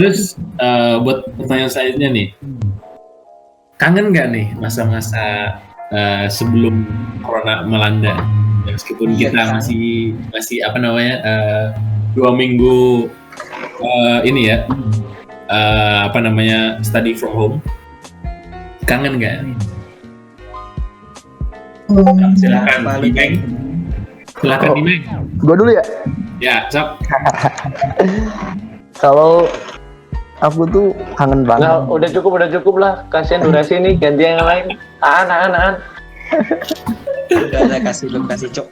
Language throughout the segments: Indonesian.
Terus buat pertanyaan selanjutnya nih, kangen nggak nih masa-masa sebelum corona melanda? Ya, meskipun kita masih apa namanya 2 minggu ini ya apa namanya study from home, kangen nggak? Silakan Dimeng. Silakan Dimeng. Gue dulu ya. Ya, sok. Kalau aku tuh kangen banget. Nah, udah cukup lah. Kasihan durasi nih, ganti yang lain. An. Udah kasih Cok.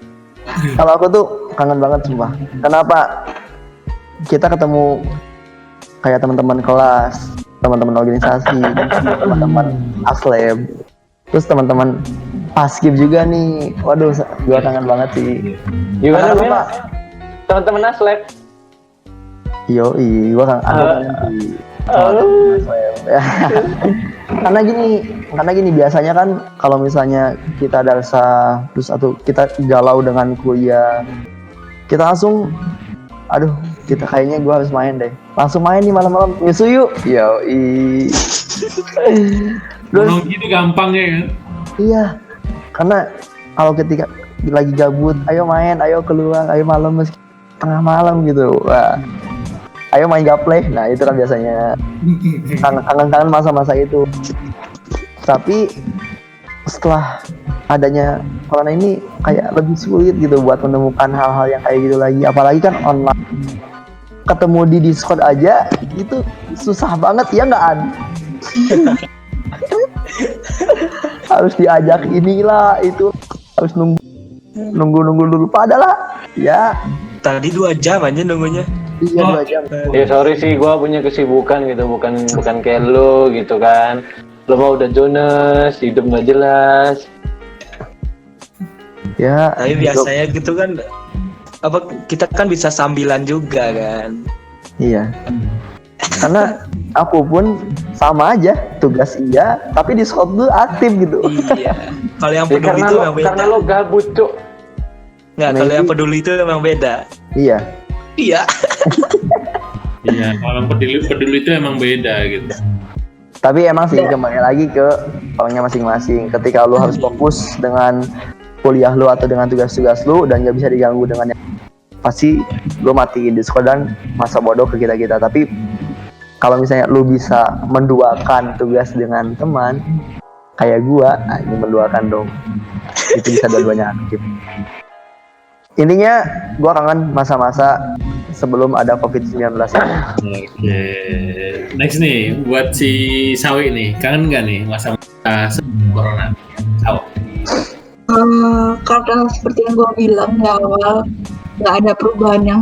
Kalau aku tuh kangen banget sumpah. Kenapa? Kita ketemu kayak teman-teman kelas, teman-teman organisasi, teman-teman aslab, terus teman-teman paskib juga nih. Waduh, gua kangen banget sih. Gimana Pak? Teman-teman aslab. Yoi, gua kangen sih. Karena gini biasanya kan kalau misalnya kita darsa terus atau kita galau dengan kuliah, kita langsung kita kayaknya gue harus main deh, langsung main nih malam-malam nyusu yuk. Yoi. Terus gitu gampang ya kan? Iya, karena kalau ketika lagi gabut, ayo main, ayo keluar, ayo malam meski tengah malam gitu. Wah, ayo main gaplay. Nah itu kan biasanya kangen masa-masa itu. Tapi setelah adanya corona ini kayak lebih sulit gitu buat menemukan hal-hal yang kayak gitu lagi. Apalagi kan online, ketemu di Discord aja itu susah banget ya nggak An? Harus diajak inilah itu, harus nunggu dulu padahal ya. Tadi 2 jam aja nunggunya. Iya 2 jam. Ya sorry sih, gue punya kesibukan gitu, bukan kayak lo gitu kan. Lo mah udah Jonas, hidup nggak jelas. Ya. Tapi biasanya gitu kan, kita kan bisa sambilan juga kan. Iya. Karena aku pun sama aja, tugas iya, tapi Discord tuh aktif gitu. Iya. Kalau yang peduli itu memang beda. Karena lo gabut, Cuk. Nggak, kalau yang peduli itu memang beda. Iya. Iya, kalau peduli itu emang beda gitu. Tapi emang sih kembali lagi ke orangnya masing-masing. Ketika lu harus fokus dengan kuliah lu atau dengan tugas-tugas lu dan gak bisa diganggu dengan yang pasti lu matiin Discord dan masa bodoh ke kita. Tapi kalau misalnya lu bisa menduakan tugas dengan teman kayak gua, ini menduakan dong. Itu bisa dua-duanya aktif. Intinya gua kangen masa-masa sebelum ada COVID-19. Oke. Next nih, buat si Sawi nih, kangen nggak nih masa-masa sebelum corona? Sawi. Karena seperti yang gue bilang di awal, nggak ada perubahan yang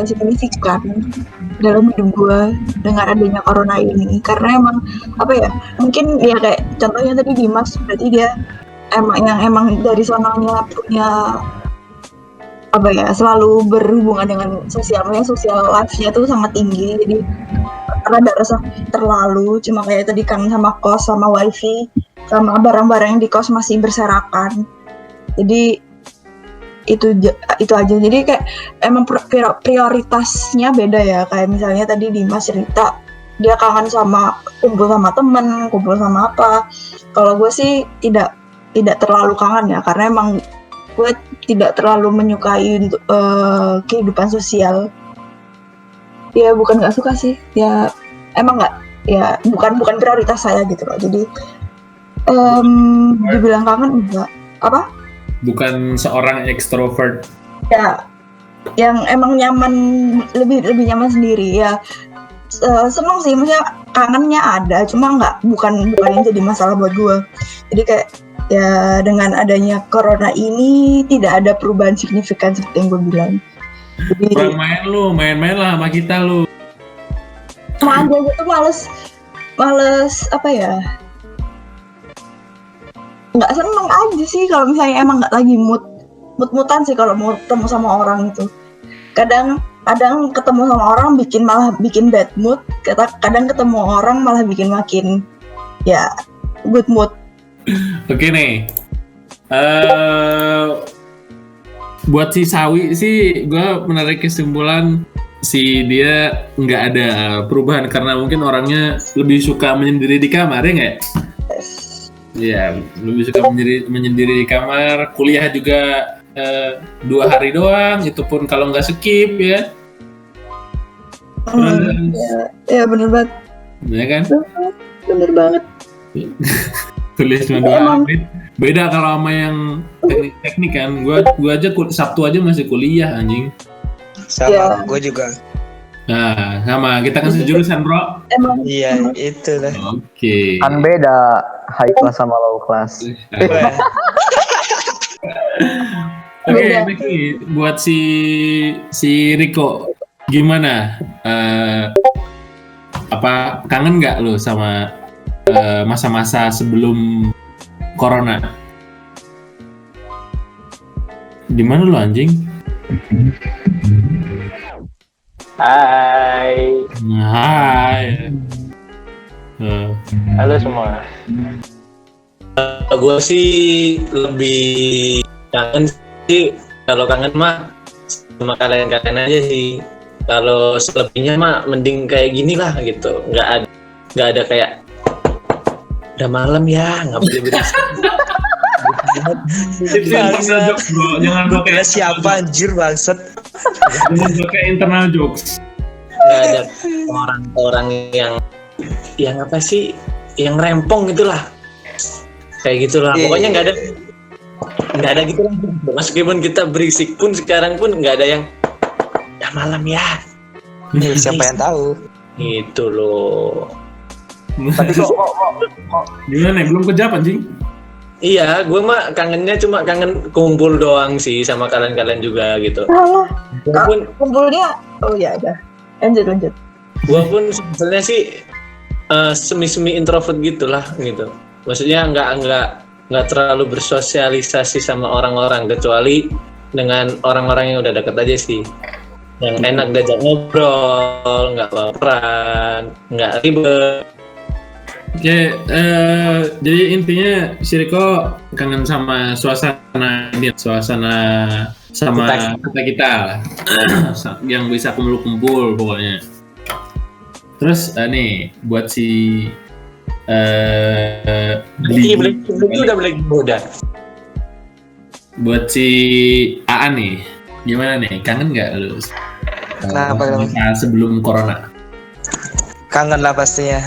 signifikan dalam hidup gue dengan adanya corona ini. Karena emang mungkin ya kayak contohnya tadi Dimas, berarti dia emang dari sananya punya selalu berhubungan dengan sosial life-nya tuh sangat tinggi, jadi karena ada rasa terlalu cuma kayak tadi kan sama kos, sama wifi, sama barang-barang yang di kos masih berserakan, jadi itu aja. Jadi kayak emang prioritasnya beda ya. Kayak misalnya tadi Dimas cerita dia kangen sama kumpul sama temen, kumpul sama apa. Kalau gue sih tidak terlalu kangen ya, karena emang gue tidak terlalu menyukai untuk kehidupan sosial. Ya bukan nggak suka sih, ya emang nggak, ya bukan prioritas saya gitu loh. Jadi dibilang kangen enggak. Apa? Bukan seorang ekstrovert. Ya, yang emang nyaman, lebih nyaman sendiri ya. Seneng sih, maksudnya kangennya ada, cuma bukan yang jadi masalah buat gue. Jadi kayak ya dengan adanya corona ini tidak ada perubahan signifikan seperti yang gue bilang. Jadi main lah sama kita lu. Sama aja gue tuh males nggak seneng aja sih kalau misalnya emang nggak lagi mood-moodan sih kalau mau ketemu sama orang itu. Kadang ketemu sama orang malah bikin bad mood, kadang ketemu orang malah bikin makin ya good mood. Oke nih, buat si Sawi sih gue menarik kesimpulan si dia nggak ada perubahan karena mungkin orangnya lebih suka menyendiri di kamar ya nggak? Iya, lebih suka menyendiri di kamar. Kuliah juga 2 hari doang, itu pun kalau nggak skip ya. Ya bener banget. Ya kan? Bener banget. Kuliah cuma 2 hari. Beda kalau sama yang teknik kan. Gua aja Sabtu aja masih kuliah anjing. Sama gue juga. Nah, sama kita kan sejurusan, Bro. Emang Iya, itulah. Oke. Kan beda high class sama low class. Oke, next nih buat si Riko gimana? Apa kangen nggak lo sama masa-masa sebelum corona? Di mana lo anjing? Hai, Hai. halo semua. Gue sih lebih kangen sih, kalau kangen mah sama kalian aja sih. Kalau selebihnya mah mending kayak gini lah gitu, nggak ada kayak udah malam ya nggak boleh berisik. Jangan bro kayak Siapa anjir bangsat? jangan bro kayak internal jokes. Nggak ada orang yang apa sih, yang rempong gitulah, kayak gitulah. Pokoknya nggak ada gitu lah. Meskipun kita berisik pun sekarang pun nggak ada yang udah malam ya. Siapa yang tahu? Gitu loh. Tapi kok Gimana nih? Belum kejap anjing. Iya, gue mah kangennya cuma kangen kumpul doang sih sama kalian juga gitu. salah. Walaupun Kumpulnya, oh ya udah. Lanjut. gue pun sebenarnya sih semi introvert gitulah gitu. Maksudnya nggak terlalu bersosialisasi sama orang-orang kecuali dengan orang-orang yang udah deket aja sih. Yang enak diajak ngobrol, nggak baperan, nggak ribet. Oke, jadi intinya si Riko kangen sama suasana sama kita lah, yang bisa kumpul pokoknya. Terus nih buat si udah. Buat si Aan nih, gimana nih? Kangen nggak lu? Kenapa? Sebelum corona? Kangen lah pastinya.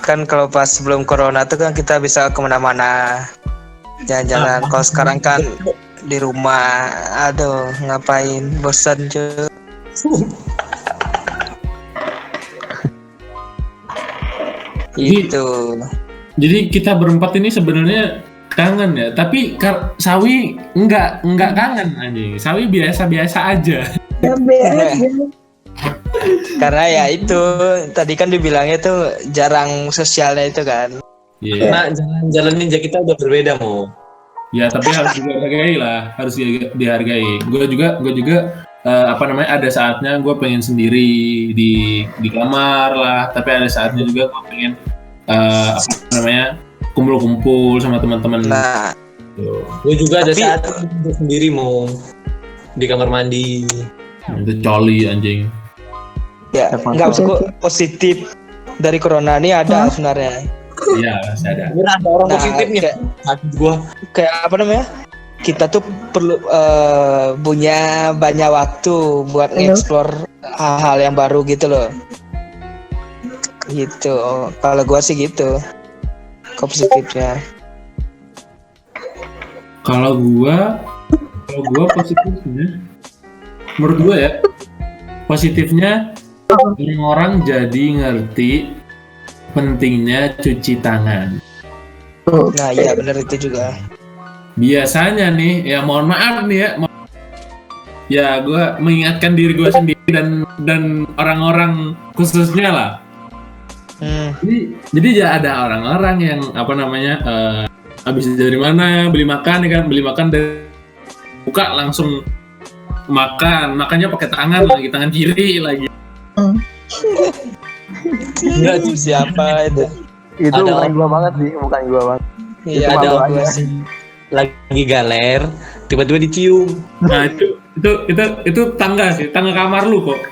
Kan kalau pas sebelum corona tuh kan kita bisa kemana-mana jalan-jalan. Kalau sekarang kan di rumah, aduh ngapain, bosan cuy. Gitu. Jadi kita berempat ini sebenarnya kangen ya, tapi Sawi enggak kangen anjing. Sawi biasa-biasa aja. Ya beres. Karena ya itu tadi kan dibilangnya tuh jarang sosialnya itu kan. Iya. Karena jalan ninja kita udah berbeda Mo. Ya tapi harus dihargai lah, harus dihargai. Gue juga ada saatnya gue pengen sendiri di kamar lah, tapi ada saatnya juga gue pengen kumpul-kumpul sama teman-teman. Nah, Gue juga ada saat sendiri Mo di kamar mandi. Itu coli anjing. ya nggak positif dari corona ini ada sebenarnya. Iya, masih ada. Ada orang positifnya. Kayak apa namanya? Kita tuh perlu punya banyak waktu buat nge-explore hal-hal yang baru gitu loh. Gitu. Kalau gua sih gitu. Positifnya. Kalau gua positifnya, menurut gua ya, positifnya orang jadi ngerti pentingnya cuci tangan. Nah, iya benar itu juga. Biasanya nih, ya mohon maaf nih ya, ya gua mengingatkan diri gua sendiri dan orang-orang khususnya lah. Jadi ya ada orang-orang yang habis dari mana beli makan dari buka langsung makannya pakai tangan kiri lagi. Enggak tuh siapa itu? itu Ada bukan gua banget sih, bukan gua banget. Iya Itu ada malu gua aja. sih. Lagi galer, tiba-tiba dicium. Nah itu tangga sih, tangga kamar lu kok.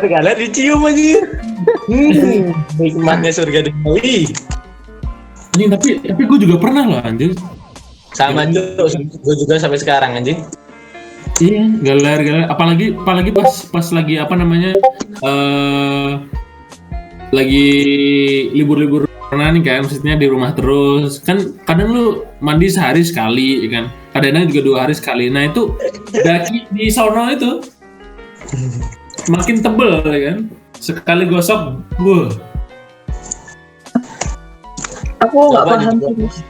galer dicium aja. Nikmatnya surga duniawi. Anjing, tapi gue juga pernah loh anjing. Sama gue juga sampai sekarang anjing. Iya, galer. Apalagi pas lagi apa namanya? Lagi libur-libur nih kan, maksudnya di rumah terus. Kan kadang lu mandi sehari sekali, ya kan? Kadang juga 2 hari sekali. Nah itu daki di sono itu makin tebel, ya kan? Sekali gosok, buh. Aku nggak Coba paham juga. sih.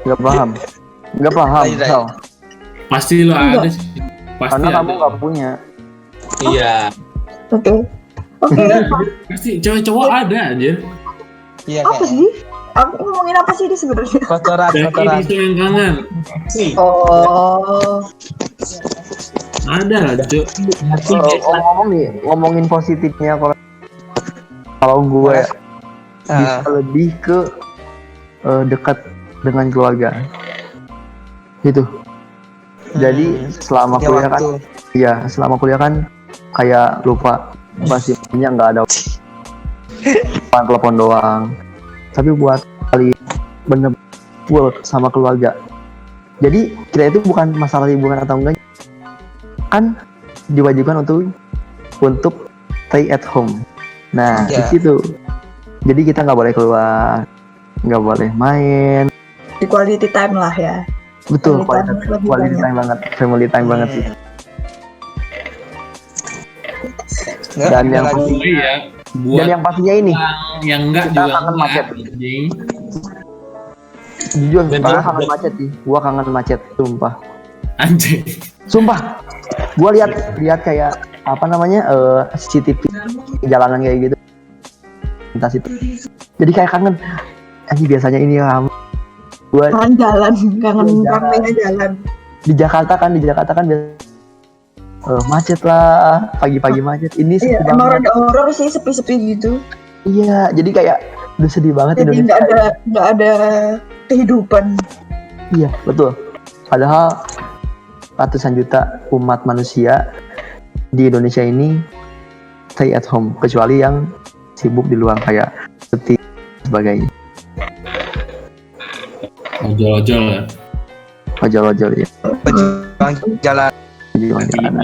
Nggak paham. Lain. Sal. Pasti lo Enggak. ada sih. Pasti Karena ada. kamu nggak punya. Iya. Oke. Pasti cowok ada anjir. Iya Apa kayak sih? Aku ngomongin apa sih ini sebenarnya? kotoran. Daki di selangkangan. Sih. Oh. Ada lah, Cuk. Ngomong nih, ngomongin positifnya kalau gue bisa lebih ke dekat dengan keluarga. Gitu. Jadi selama Ya kuliah kan, waktu. iya selama kuliah kan kayak lupa masih punya nggak ada telepon doang. Tapi buat kali bener full sama keluarga. Jadi kita itu bukan masalah hubungan atau enggak, kan diwajibkan untuk stay at home. Nah Ya. di situ. Jadi kita nggak boleh keluar, nggak boleh main. Di quality time lah ya. Betul, Quality time lebih quality banyak. time banget, family time banget sih. Dan yang lagi. Oh iya, Dan buat yang pastinya ini, yang enggak kita juga kangen enggak, macet. anjing. jujur, Betul. karena kangen macet sih. Gua kangen macet, sumpah. Anjing. Sumpah, gua lihat kayak apa namanya CCTV jalanan kayak gitu. Entah itu. Jadi kayak kangen. Biasanya ini ramai. Gua Kangen jalan, kangen Jalan. ramainya jalan. di Jakarta kan macet lah, pagi-pagi macet. Ini sepi Iya, emang banget. rada horor sih, sepi-sepi gitu. Iya, jadi kayak udah sedih banget Jadi Indonesia. nggak ada kehidupan. Iya, betul. Padahal ratusan juta umat manusia di Indonesia ini stay at home, kecuali yang sibuk di luar kayak seperti sebagainya. Ojol-ojol ya. Ojol-ojol ya. Pejuang jalan. Jadi, Kaki lima.